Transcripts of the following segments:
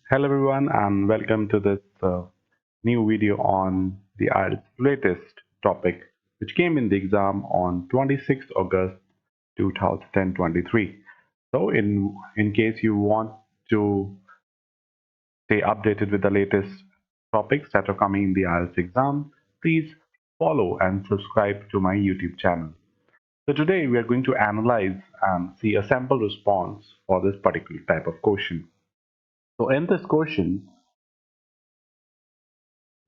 Hello everyone and welcome to this new video on the Ielts latest topic which came in the exam on 26th August 2023. So in case you want to stay updated with the latest topics that are coming in the Ielts exam, please follow and subscribe to my YouTube channel. So today we are going to analyze and see a sample response for this particular type of question. So in this question,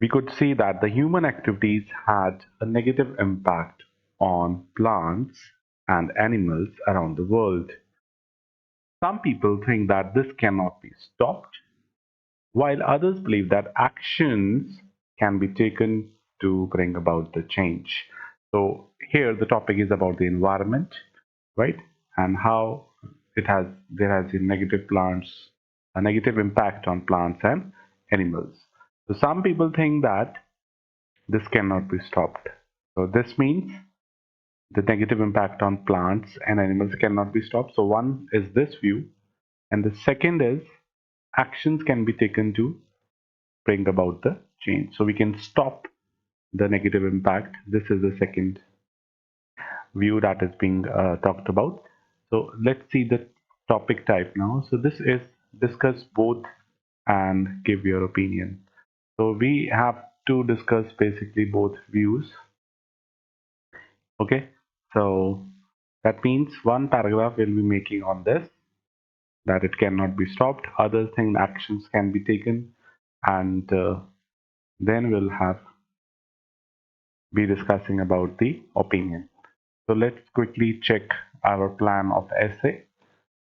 we could see that the human activities had a negative impact on plants and animals around the world. Some people think that this cannot be stopped, while others believe that actions can be taken to bring about the change. So here the topic is about the environment, right? And how there has a a negative impact on plants and animals. So some people think that this cannot be stopped. So this means the negative impact on plants and animals cannot be stopped. So one is this view, and the second is actions can be taken to bring about the change. So we can stop the negative impact. This is the second view that is being talked about. So let's see the topic type now. So this is discuss both and give your opinion. So we have to discuss basically both views. Okay, so that means one paragraph will be making on this, that it cannot be stopped. Others think actions can be taken, and then we'll have be discussing about the opinion. So let's quickly check our plan of essay.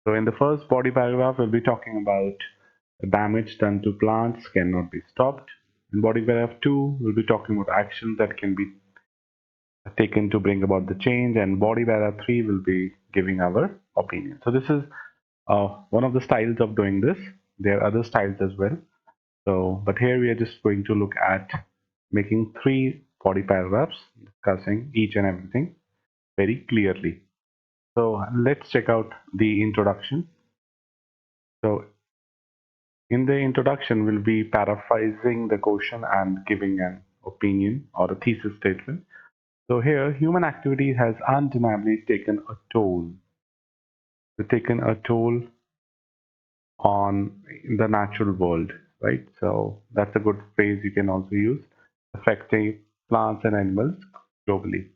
So in the first body paragraph, we'll be talking about the damage done to plants cannot be stopped. In body paragraph 2, we'll be talking about actions that can be taken to bring about the change, and body paragraph 3 will be giving our opinion. So this is one of the styles of doing this. There are other styles as well. So, but here we are just going to look at making three body paragraphs discussing each and everything very clearly. So let's check out the introduction. So in the introduction, we'll be paraphrasing the question and giving an opinion or a thesis statement. So here, human activity has undeniably taken a toll on the natural world, right? So that's a good phrase you can also use, affecting plants and animals globally.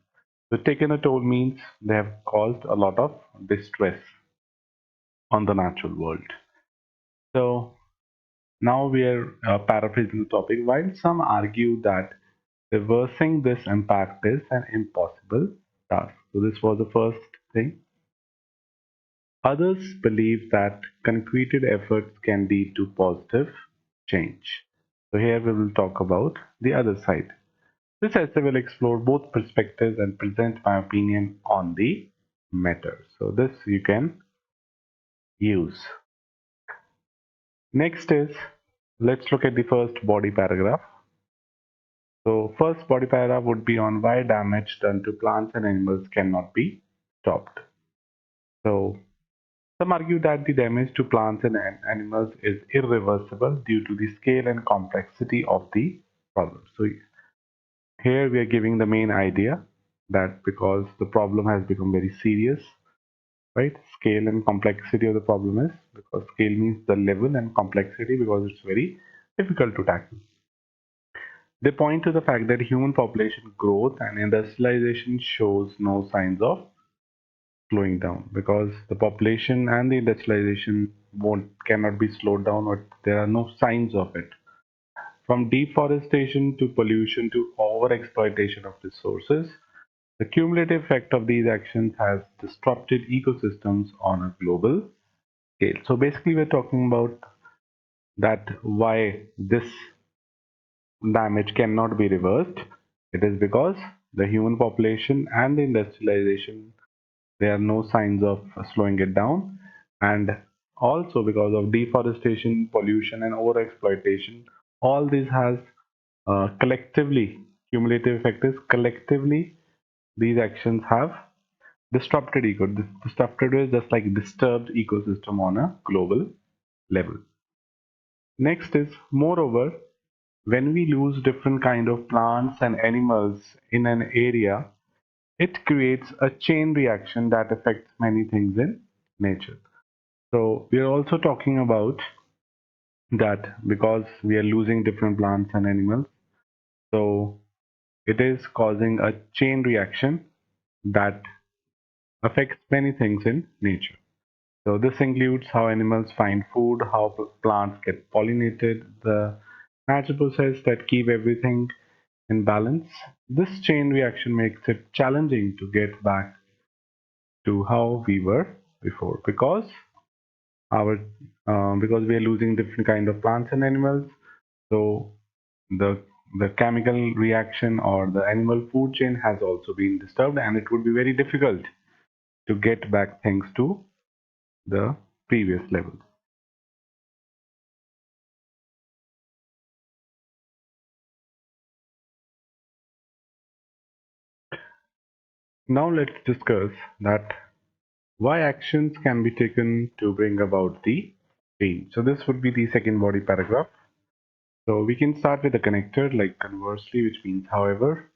So taken a toll means they have caused a lot of distress on the natural world. So now we are paraphrasing the topic. While some argue that reversing this impact is an impossible task. So this was the first thing. Others believe that concreted efforts can lead to positive change. So here we will talk about the other side. This essay will explore both perspectives and present my opinion on the matter. So this you can use. Next is, let's look at the first body paragraph. So first body paragraph would be on why damage done to plants and animals cannot be stopped. So some argue that the damage to plants and animals is irreversible due to the scale and complexity of the problem. So here we are giving the main idea that because the problem has become very serious, right? Scale and complexity of the problem is because scale means the level and complexity because it's very difficult to tackle. They point to the fact that human population growth and industrialization shows no signs of slowing down because the population and the industrialization won't cannot be slowed down, or there are no signs of it. From deforestation to pollution to overexploitation of resources, the cumulative effect of these actions has disrupted ecosystems on a global scale. So basically, we're talking about that why this damage cannot be reversed. It is because the human population and the industrialization, there are no signs of slowing it down, and also because of deforestation, pollution, and overexploitation. All this has collectively, cumulative effect is collectively, these actions have disrupted disrupted is just like disturbed ecosystem on a global level. Next is, moreover, when we lose different kind of plants and animals in an area, it creates a chain reaction that affects many things in nature. So we are also talking about that because we are losing different plants and animals, so it is causing a chain reaction that affects many things in nature. So this includes how animals find food, how plants get pollinated, the natural process that keep everything in balance. This chain reaction makes it challenging to get back to how we were before our because we are losing different kind of plants and animals. So the the chemical reaction or the animal food chain has also been disturbed, and it would be very difficult to get back things to the previous level. Now let's discuss that why actions can be taken to bring about the change. So this would be the second body paragraph. So we can start with the connector, like conversely, which means however.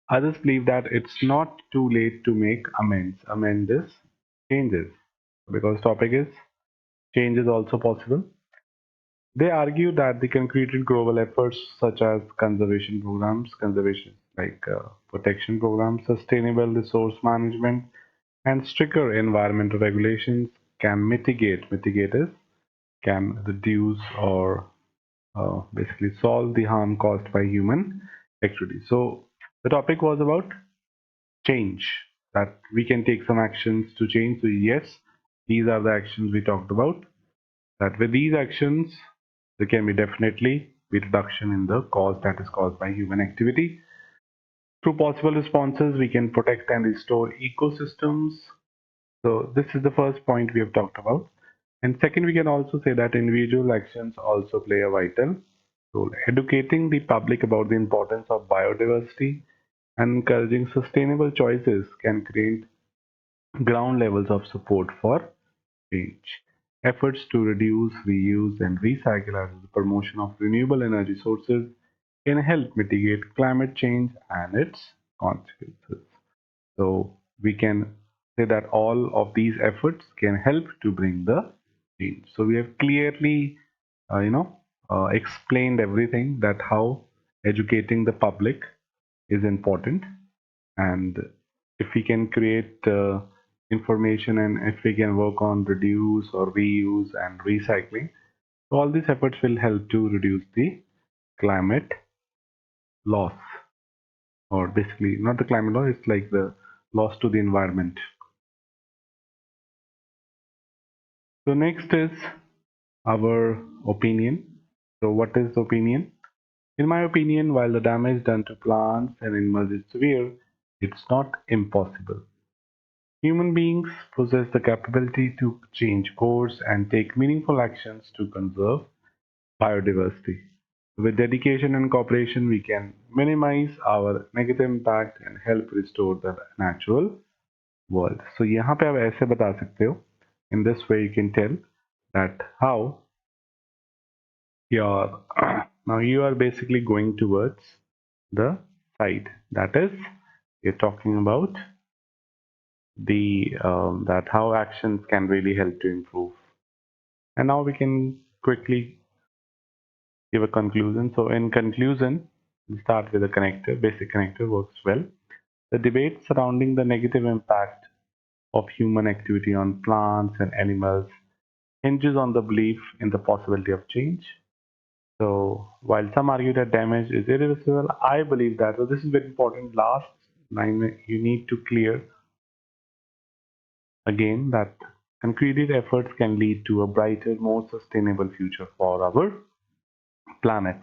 Others believe that it's not too late to make amends. Amend is changes. Because topic is change is also possible. They argue that the concreted global efforts such as conservation like protection programs, sustainable resource management, and stricter environmental regulations can mitigate is can reduce or basically solve the harm caused by human activity. So the topic was about change, that we can take some actions to change. So yes, these are the actions we talked about, that with these actions there can be definitely be reduction in the cause that is caused by human activity. Through possible responses we can protect and restore ecosystems. So this is the first point we have talked about. And second, we can also say that individual actions also play a vital role. Educating the public about the importance of biodiversity and encouraging sustainable choices can create ground levels of support for change. Efforts to reduce, reuse, and recycle as well as the promotion of renewable energy sources can help mitigate climate change and its consequences. So we can say that all of these efforts can help to bring the change. So we have clearly, explained everything, that how educating the public is important, and if we can create information and if we can work on reduce or reuse and recycling, all these efforts will help to reduce the climate loss, or basically not the climate loss, it's like the loss to the environment. So next is our opinion. So what is the opinion? In my opinion, while the damage done to plants and animals is severe, it's not impossible. Human beings possess the capability to change course and take meaningful actions to conserve biodiversity. With dedication and cooperation, we can minimize our negative impact and help restore the natural world. So यहाँ पे आप ऐसे बता सकते हो. In this way, you can tell that how you're now you are basically going towards the side. That is, you're talking about the that how actions can really help to improve. And now we can quickly give a conclusion. So in conclusion, we start with a connector. Basic connector works well. The debate surrounding the negative impact of human activity on plants and animals hinges on the belief in the possibility of change. So while some argue that damage is irreversible, I believe that. So this is very important. Last line you need to clear again, that concrete efforts can lead to a brighter, more sustainable future for our planet.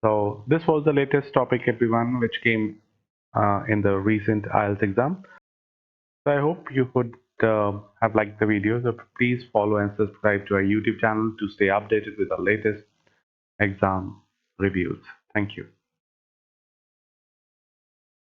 So this was the latest topic, everyone, which came in the recent Ielts exam. So I hope you could have liked the video. So please follow and subscribe to our YouTube channel to stay updated with the latest exam reviews. Thank you.